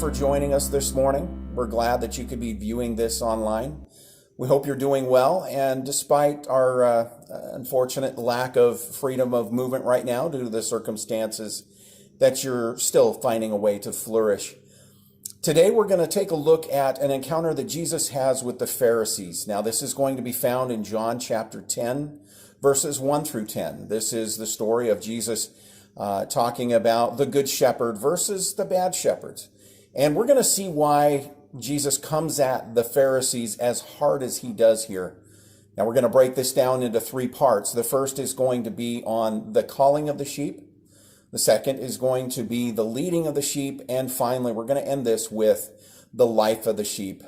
for joining us this morning. We're glad that you could be viewing this online. We hope you're doing well, and despite our unfortunate lack of freedom of movement right now due to the circumstances, that you're still finding a way to flourish. Today we're going to take a look at an encounter that Jesus has with the Pharisees. Now this is going to be found in John chapter 10, verses 1 through 10. This is the story of Jesus talking about the good shepherd versus the bad shepherds. And we're going to see why Jesus comes at the Pharisees as hard as he does here. Now we're going to break this down into three parts. The first is going to be on the calling of the sheep. The second is going to be the leading of the sheep. And finally, we're going to end this with the life of the sheep,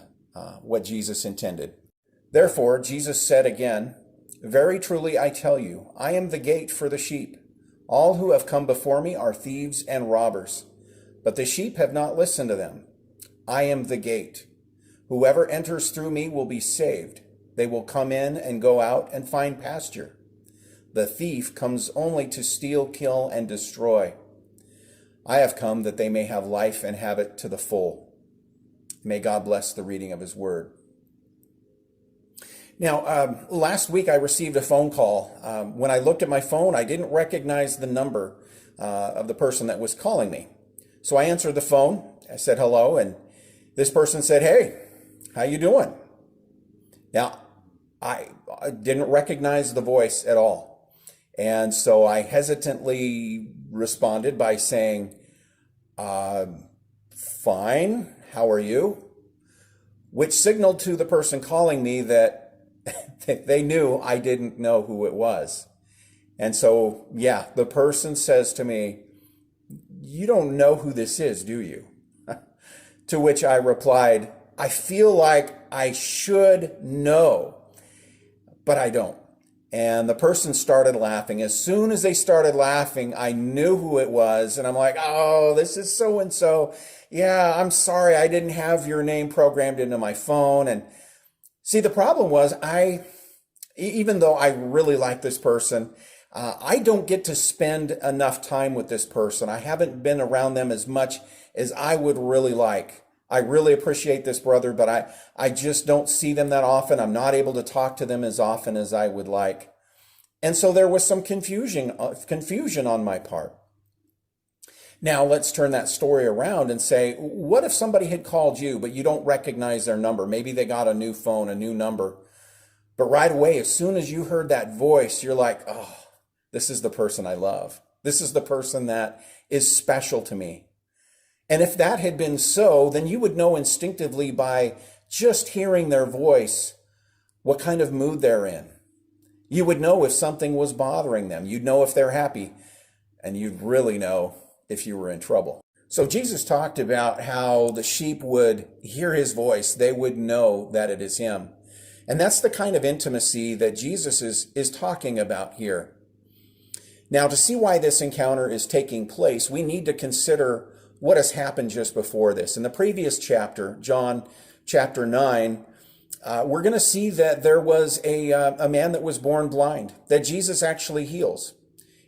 what Jesus intended. Therefore, Jesus said again, "Very truly I tell you, I am the gate for the sheep. All who have come before me are thieves and robbers, but the sheep have not listened to them. I am the gate. Whoever enters through me will be saved. They will come in and go out and find pasture. The thief comes only to steal, kill, and destroy. I have come that they may have life and have it to the full." May God bless the reading of his word. Now, last week I received a phone call. When I looked at my phone, I didn't recognize the number of the person that was calling me. So I answered the phone. I said hello, and this person said, "Hey, how you doing?" Now, I didn't recognize the voice at all. And so I hesitantly responded by saying, "Fine, how are you?" Which signaled to the person calling me that they knew I didn't know who it was. And so, yeah, the person says to me, "You don't know who this is, do you?" To which I replied, "I feel like I should know, but I don't." And the person started laughing. As soon as they started laughing, I knew who it was. And I'm like, "Oh, this is so-and-so. Yeah, I'm sorry, I didn't have your name programmed into my phone." And see, the problem was even though I really like this person, I don't get to spend enough time with this person. I haven't been around them as much as I would really like. I really appreciate this brother, but I just don't see them that often. I'm not able to talk to them as often as I would like. And so there was some confusion on my part. Now let's turn that story around and say, what if somebody had called you, but you don't recognize their number? Maybe they got a new phone, a new number. But right away, as soon as you heard that voice, you're like, "Oh, this is the person I love. This is the person that is special to me." And if that had been so, then you would know instinctively by just hearing their voice what kind of mood they're in. You would know if something was bothering them. You'd know if they're happy. And you'd really know if you were in trouble. So Jesus talked about how the sheep would hear his voice. They would know that it is him. And that's the kind of intimacy that Jesus is talking about here. Now, to see why this encounter is taking place, we need to consider what has happened just before this. In the previous chapter, John chapter 9, we're going to see that there was a man that was born blind, that Jesus actually heals.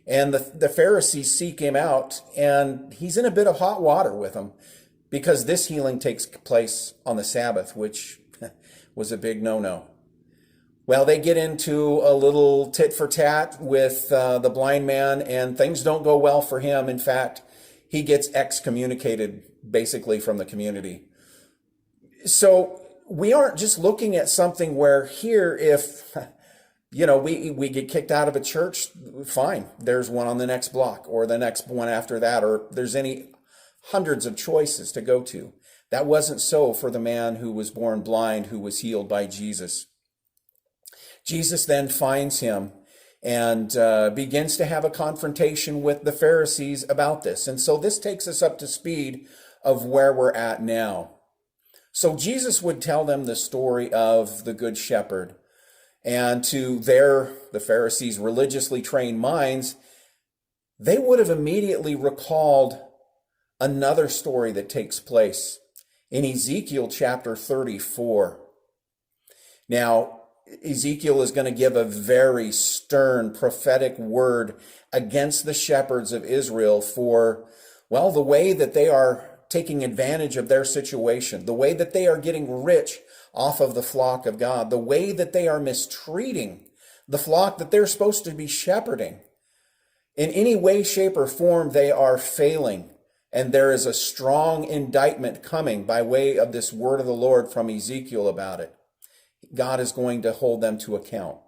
And the Pharisees seek him out, and he's in a bit of hot water with them because this healing takes place on the Sabbath, which was a big no-no. Well, they get into a little tit for tat with the blind man, and things don't go well for him. In fact, he gets excommunicated basically from the community. So we aren't just looking at something where here, if we get kicked out of a church, fine. There's one on the next block or the next one after that, or there's any hundreds of choices to go to. That wasn't so for the man who was born blind, who was healed by Jesus. Jesus then finds him and begins to have a confrontation with the Pharisees about this. And so this takes us up to speed of where we're at now. So Jesus would tell them the story of the Good Shepherd. And to the Pharisees' religiously trained minds, they would have immediately recalled another story that takes place in Ezekiel chapter 34. Now, Ezekiel is going to give a very stern prophetic word against the shepherds of Israel for, well, the way that they are taking advantage of their situation, the way that they are getting rich off of the flock of God, the way that they are mistreating the flock that they're supposed to be shepherding. In any way, shape, or form, they are failing. And there is a strong indictment coming by way of this word of the Lord from Ezekiel about it. God is going to hold them to account.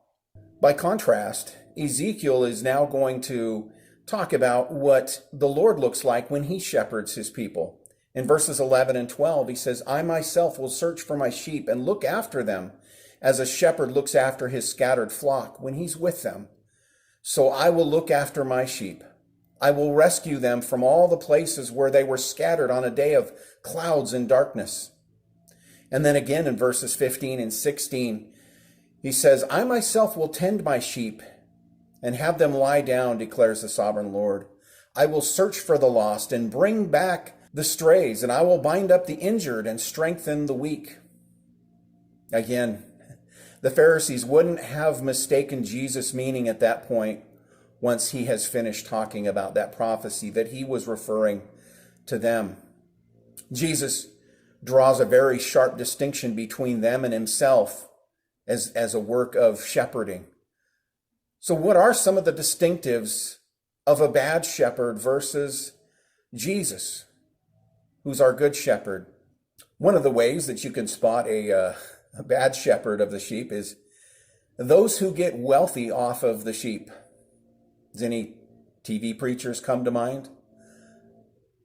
By contrast, Ezekiel is now going to talk about what the Lord looks like when he shepherds his people. In verses 11 and 12, he says, I myself will search for my sheep and look after them as a shepherd looks after his scattered flock when he's with them. So I will look after my sheep. I will rescue them from all the places where they were scattered on a day of clouds and darkness. And then again in verses 15 and 16, he says, I myself will tend my sheep and have them lie down, declares the sovereign Lord. I will search for the lost and bring back the strays, and I will bind up the injured and strengthen the weak. Again, the Pharisees wouldn't have mistaken Jesus' meaning at that point once he has finished talking about that prophecy, that he was referring to them. Jesus draws a very sharp distinction between them and himself as a work of shepherding. So what are some of the distinctives of a bad shepherd versus Jesus, who's our good shepherd? One of the ways that you can spot a bad shepherd of the sheep is those who get wealthy off of the sheep. Does any TV preachers come to mind?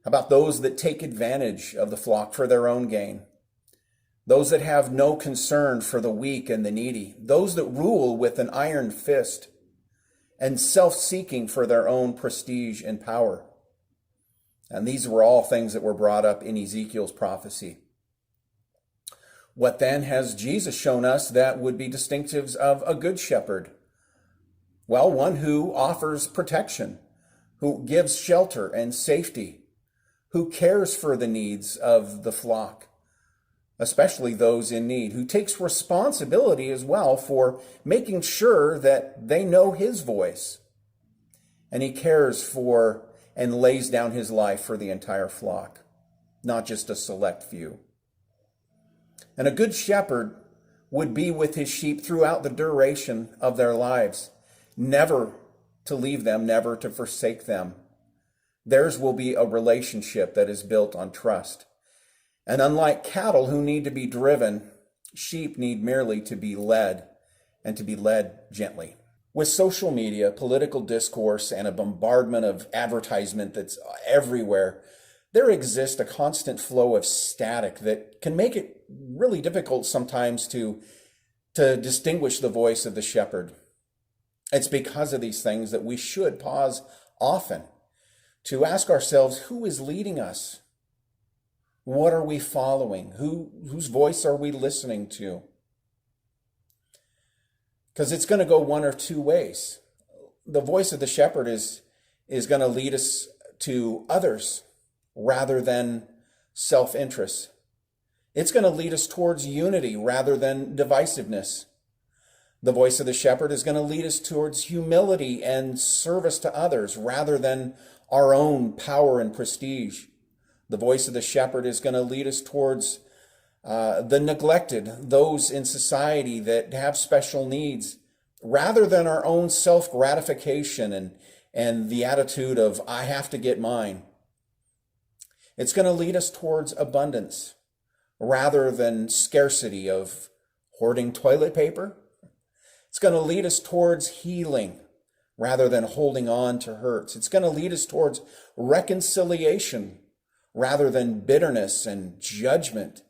How about those that take advantage of the flock for their own gain? Those that have no concern for the weak and the needy. Those that rule with an iron fist and self-seeking for their own prestige and power. And these were all things that were brought up in Ezekiel's prophecy. What then has Jesus shown us that would be distinctives of a good shepherd? Well, one who offers protection, who gives shelter and safety, who cares for the needs of the flock, especially those in need, who takes responsibility as well for making sure that they know his voice. And he cares for and lays down his life for the entire flock, not just a select few. And a good shepherd would be with his sheep throughout the duration of their lives, never to leave them, never to forsake them. Theirs will be a relationship that is built on trust. And unlike cattle who need to be driven, sheep need merely to be led, and to be led gently. With social media, political discourse, and a bombardment of advertisement that's everywhere, there exists a constant flow of static that can make it really difficult sometimes to distinguish the voice of the shepherd. It's because of these things that we should pause often to ask ourselves, who is leading us? What are we following? Whose voice are we listening to? Because it's going to go one or two ways. The voice of the shepherd is going to lead us to others rather than self-interest. It's going to lead us towards unity rather than divisiveness. The voice of the shepherd is going to lead us towards humility and service to others rather than our own power and prestige. The voice of the shepherd is going to lead us towards the neglected, those in society that have special needs, rather than our own self-gratification and the attitude of, I have to get mine. It's going to lead us towards abundance, rather than scarcity of hoarding toilet paper. It's going to lead us towards healing, rather than holding on to hurts. It's going to lead us towards reconciliation, rather than bitterness and judgment.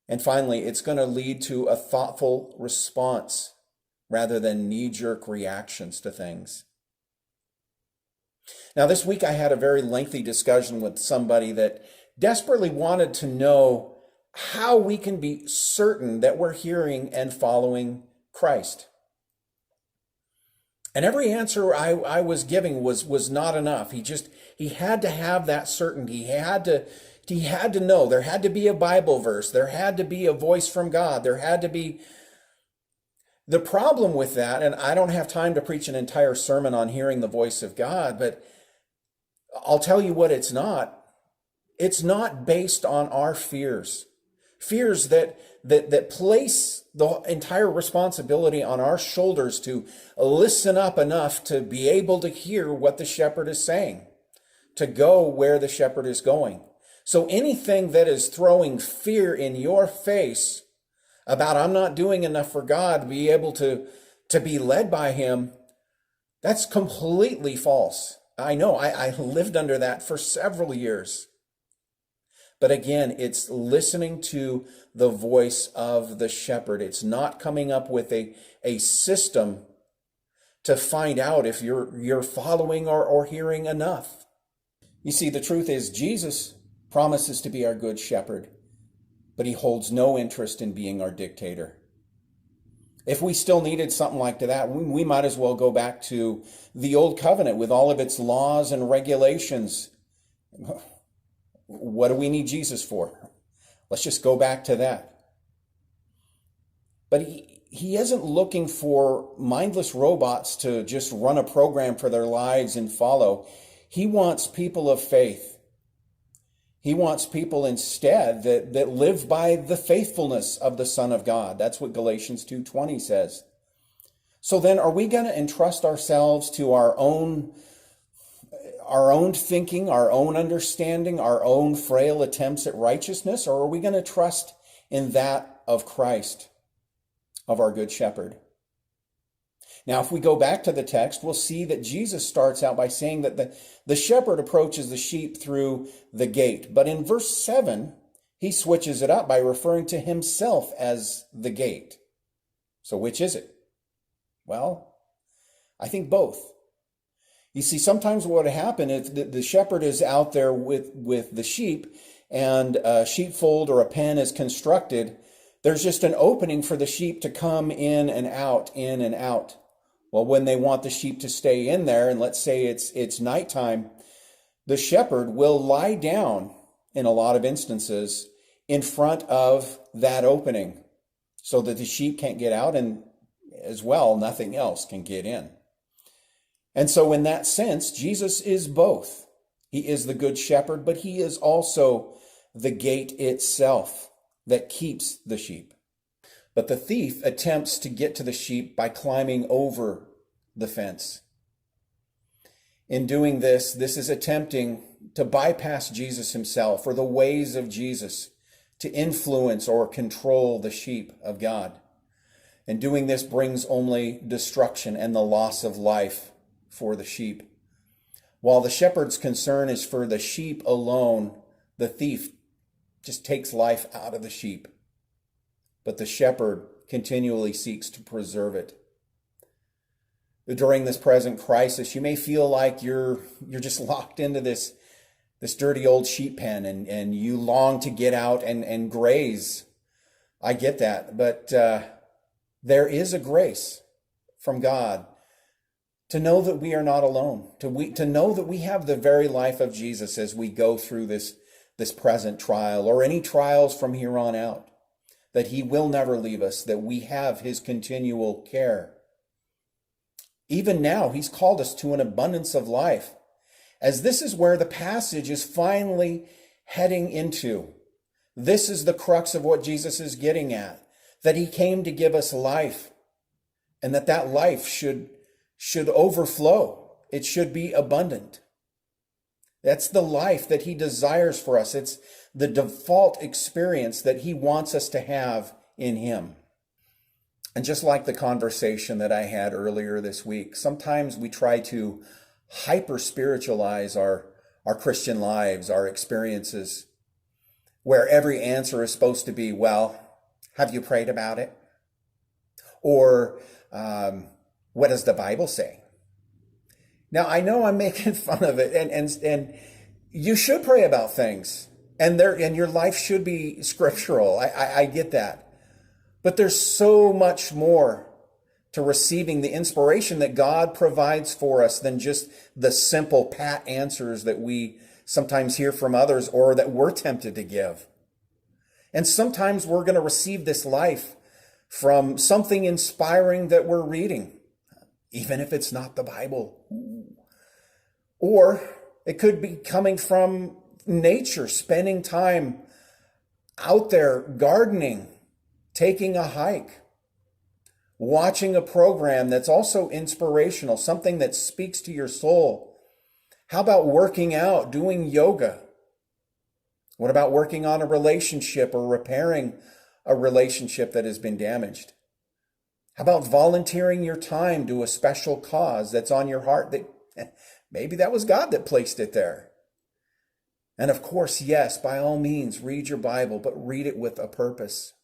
And finally, it's going to lead to a thoughtful response rather than knee-jerk reactions to things. Now, this week I had a very lengthy discussion with somebody that desperately wanted to know how we can be certain that we're hearing and following Christ. And every answer I was giving was not enough. He had to have that certainty. He had to know. There had to be a Bible verse. There had to be a voice from God. There had to be. The problem with that, and I don't have time to preach an entire sermon on hearing the voice of God, but I'll tell you what it's not. It's not based on our fears. Fears that place the entire responsibility on our shoulders to listen up enough to be able to hear what the shepherd is saying, to go where the shepherd is going. So anything that is throwing fear in your face about I'm not doing enough for God to be able to be led by him, that's completely false. I know, I lived under that for several years. But again, it's listening to the voice of the shepherd. It's not coming up with a system to find out if you're following or hearing enough. You see, the truth is Jesus promises to be our good shepherd, but he holds no interest in being our dictator. If we still needed something like that, we might as well go back to the old covenant with all of its laws and regulations. What do we need Jesus for? Let's just go back to that. But he isn't looking for mindless robots to just run a program for their lives and follow. He wants people of faith. He wants people instead that live by the faithfulness of the Son of God. That's what Galatians 2:20 says. So then, are we going to entrust ourselves to our own thinking, our own understanding, our own frail attempts at righteousness, or are we going to trust in that of Christ, of our Good Shepherd? Now, if we go back to the text, we'll see that Jesus starts out by saying that the shepherd approaches the sheep through the gate. But in verse 7, he switches it up by referring to himself as the gate. So which is it? Well, I think both. You see, sometimes what would happen is the shepherd is out there with the sheep, and a sheepfold or a pen is constructed. There's just an opening for the sheep to come in and out, in and out. Well, when they want the sheep to stay in there, and let's say it's nighttime, the shepherd will lie down in a lot of instances in front of that opening so that the sheep can't get out, and as well, nothing else can get in. And so in that sense, Jesus is both. He is the good shepherd, but he is also the gate itself that keeps the sheep. But the thief attempts to get to the sheep by climbing over the fence. In doing this is attempting to bypass Jesus himself or the ways of Jesus to influence or control the sheep of God. And doing this brings only destruction and the loss of life for the sheep. While the shepherd's concern is for the sheep alone, the thief just takes life out of the sheep. But the shepherd continually seeks to preserve it. During this present crisis, you may feel like you're just locked into this dirty old sheep pen and you long to get out and graze. I get that, but there is a grace from God to know that we are not alone, to know that we have the very life of Jesus as we go through this present trial or any trials from here on out. That he will never leave us, that we have his continual care. Even now, he's called us to an abundance of life, as this is where the passage is finally heading into. This is the crux of what Jesus is getting at, that he came to give us life, and that life should overflow. It should be abundant. That's the life that he desires for us. It's the default experience that he wants us to have in him. And just like the conversation that I had earlier this week, sometimes we try to hyper-spiritualize our Christian lives, our experiences, where every answer is supposed to be, well, have you prayed about it? Or what does the Bible say? Now, I know I'm making fun of it, and you should pray about things. And your life should be scriptural. I get that. But there's so much more to receiving the inspiration that God provides for us than just the simple pat answers that we sometimes hear from others or that we're tempted to give. And sometimes we're going to receive this life from something inspiring that we're reading, even if it's not the Bible. Or it could be coming from nature, spending time out there gardening, taking a hike, watching a program that's also inspirational, something that speaks to your soul. How about working out, doing yoga? What about working on a relationship or repairing a relationship that has been damaged? How about volunteering your time to a special cause that's on your heart that maybe that was God that placed it there? And of course, yes, by all means, read your Bible, but read it with a purpose,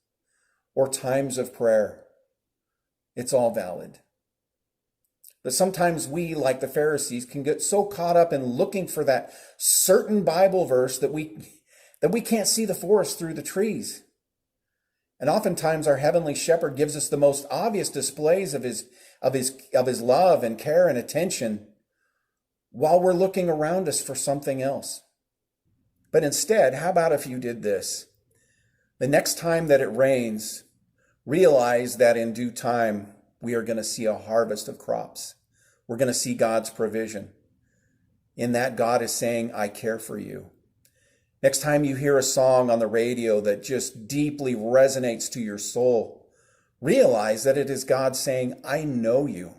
or times of prayer. It's all valid. But sometimes we, like the Pharisees, can get so caught up in looking for that certain Bible verse that we can't see the forest through the trees. And oftentimes our heavenly shepherd gives us the most obvious displays of his love and care and attention while we're looking around us for something else. But instead, how about if you did this? The next time that it rains, realize that in due time, we are going to see a harvest of crops. We're going to see God's provision. In that, God is saying, I care for you. Next time you hear a song on the radio that just deeply resonates to your soul, realize that it is God saying, I know you.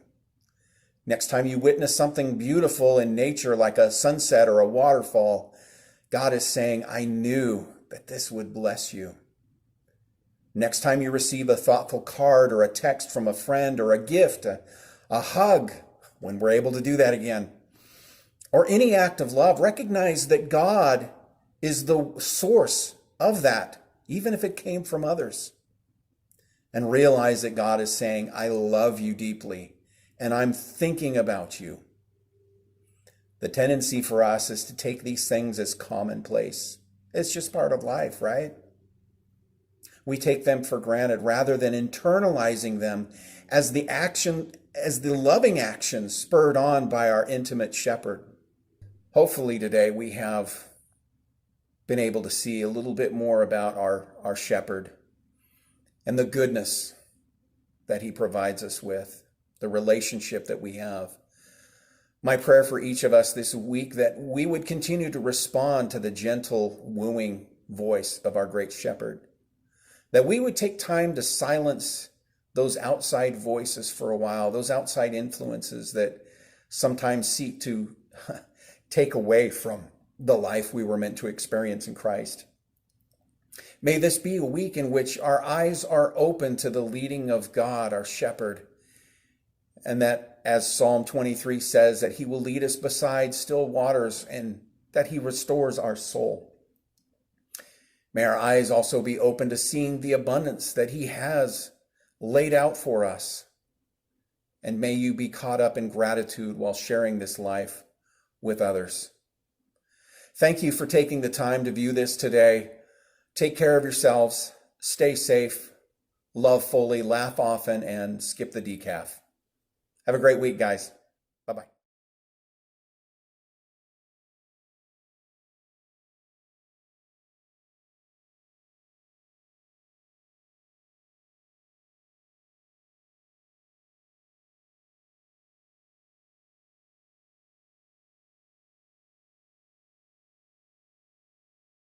Next time you witness something beautiful in nature like a sunset or a waterfall, God is saying, I knew that this would bless you. Next time you receive a thoughtful card or a text from a friend or a gift, a hug, when we're able to do that again, or any act of love, recognize that God is the source of that, even if it came from others. And realize that God is saying, I love you deeply, and I'm thinking about you. The tendency for us is to take these things as commonplace. It's just part of life, right? We take them for granted rather than internalizing them as the loving action spurred on by our intimate shepherd. Hopefully today we have been able to see a little bit more about our shepherd and the goodness that he provides us with, the relationship that we have. My prayer for each of us this week that we would continue to respond to the gentle, wooing voice of our great shepherd, that we would take time to silence those outside voices for a while, those outside influences that sometimes seek to take away from the life we were meant to experience in Christ. May this be a week in which our eyes are open to the leading of God, our shepherd, and that, as Psalm 23 says, that he will lead us beside still waters and that he restores our soul. May our eyes also be open to seeing the abundance that he has laid out for us. And may you be caught up in gratitude while sharing this life with others. Thank you for taking the time to view this today. Take care of yourselves, stay safe, love fully, laugh often, and skip the decaf. Have a great week, guys.